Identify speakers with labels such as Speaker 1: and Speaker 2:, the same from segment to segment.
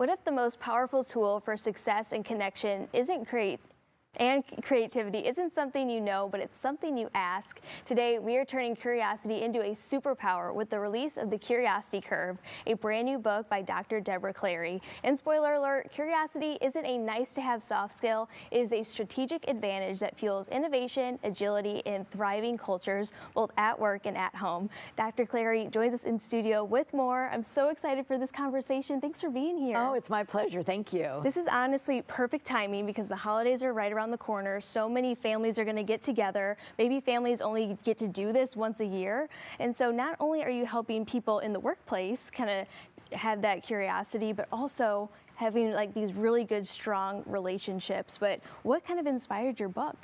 Speaker 1: What if the most powerful tool for success and connection isn't creativity isn't something you know, but it's something you ask? Today, we are turning curiosity into a superpower with the release of The Curiosity Curve, a brand new book by Dr. Deborah Clary. And spoiler alert, curiosity isn't a nice-to-have soft skill. It is a strategic advantage that fuels innovation, agility, and thriving cultures, both at work and at home. Dr. Clary joins us in studio with more. I'm so excited for this conversation. Thanks for being here.
Speaker 2: Oh, it's my pleasure. Thank you.
Speaker 1: This is honestly perfect timing because the holidays are right around the corner. So many families are going to get together. Maybe families only get to do this once a year. And so not only are you helping people in the workplace kind of have that curiosity, but also having like these really good, strong relationships. But what kind of inspired your book?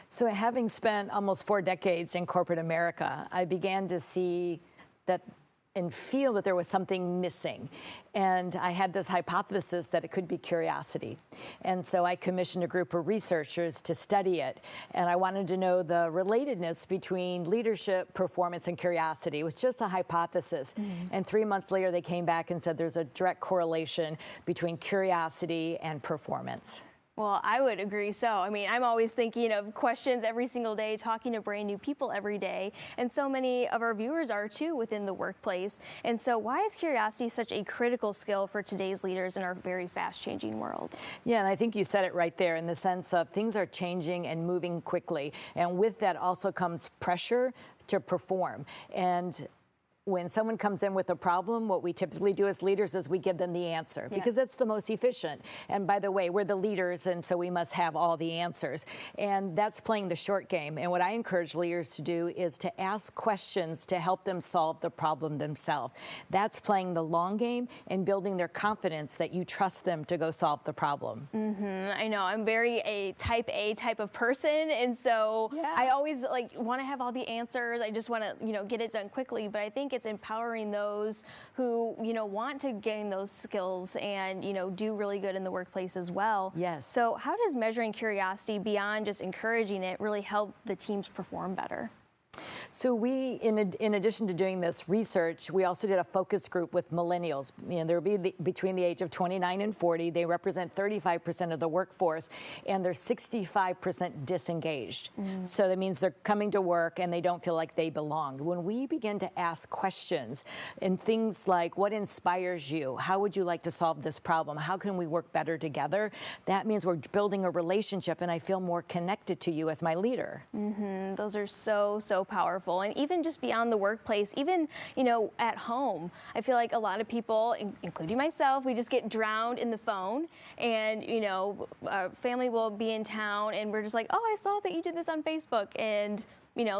Speaker 2: So having spent almost 4 decades in corporate America, I began to see that and feel that there was something missing. And I had this hypothesis that it could be curiosity. And so I commissioned a group of researchers to study it. And I wanted to know the relatedness between leadership, performance, and curiosity. It was just a hypothesis. And 3 months later, they came back and said there's a direct correlation between curiosity and performance.
Speaker 1: Well, I would agree so. I mean, I'm always thinking of questions every single day, talking to brand new people every day. And so many of our viewers are too within the workplace. And so why is curiosity such a critical skill for today's leaders in our very fast changing world?
Speaker 2: Yeah, and I think you said it right there in the sense of things are changing and moving quickly. And with that also comes pressure to perform. And when someone comes in with a problem, what we typically do as leaders is we give them the answer because that's the most efficient. And by the way, we're the leaders, and so we must have all the answers. And that's playing the short game. And what I encourage leaders to do is to ask questions to help them solve the problem themselves. That's playing the long game and building their confidence that you trust them to go solve the problem.
Speaker 1: I know I'm very a type of person, and so I always want to have all the answers. I just want to get it done quickly. But I think it's empowering those who want to gain those skills and do really good in the workplace as well.
Speaker 2: Yes.
Speaker 1: So how does measuring curiosity beyond just encouraging it really help the teams perform better?
Speaker 2: So we, in addition to doing this research, we also did a focus group with millennials. They'll be between the age of 29 and 40. They represent 35% of the workforce, and they're 65% disengaged. So that means they're coming to work and they don't feel like they belong. When we begin to ask questions and things like, what inspires you? How would you like to solve this problem? How can we work better together? That means we're building a relationship, and I feel more connected to you as my leader.
Speaker 1: Those are so powerful. And even just beyond the workplace, even at home, I feel like a lot of people, including myself, we just get drowned in the phone. And family will be in town and we're just like, oh, I saw that you did this on Facebook, and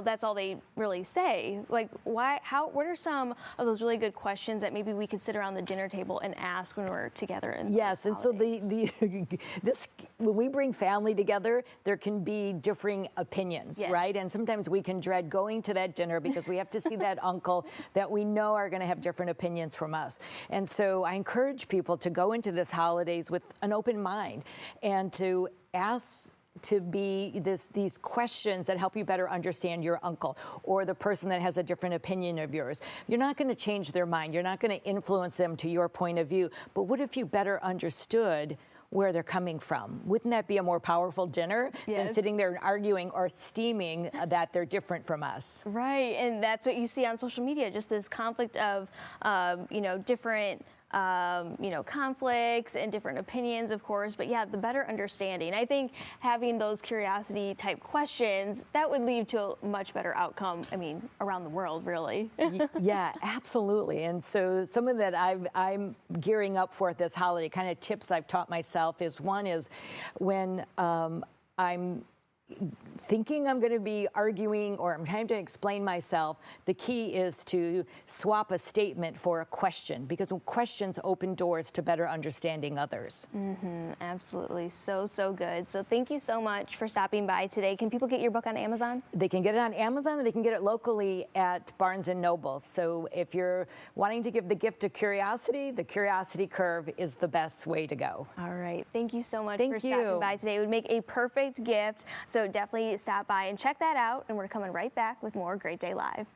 Speaker 1: that's all they really say. Like, what are some of those really good questions that maybe we could sit around the dinner table and ask when we're together?
Speaker 2: Yes, and so when we bring family together, there can be differing opinions, right? And sometimes we can dread going to that dinner because we have to see that uncle that we know are going to have different opinions from us. And so I encourage people to go into this holidays with an open mind and to ask to be these questions that help you better understand your uncle or the person that has a different opinion of yours. You're not going to change their mind. You're not going to influence them to your point of view. But what if you better understood where they're coming from? Wouldn't that be a more powerful dinner than sitting there and arguing or steaming that they're different from us?
Speaker 1: Right, and that's what you see on social media, just this conflict of, different conflicts and different opinions, of course, but the better understanding. I think having those curiosity type questions, that would lead to a much better outcome, around the world, really.
Speaker 2: Yeah, absolutely. And so some of that I'm gearing up for at this holiday, kind of tips I've taught myself is, one is when I'm thinking I'm going to be arguing or I'm trying to explain myself, the key is to swap a statement for a question, because questions open doors to better understanding others.
Speaker 1: Absolutely. So good. So thank you so much for stopping by today. Can people get your book on Amazon?
Speaker 2: They can get it on Amazon, or they can get it locally at Barnes & Noble. So if you're wanting to give the gift of curiosity, the Curiosity Curve is the best way to go.
Speaker 1: All right. Thank you so much
Speaker 2: for
Speaker 1: stopping by today. It would make a perfect gift. So definitely stop by and check that out. And we're coming right back with more Great Day Live.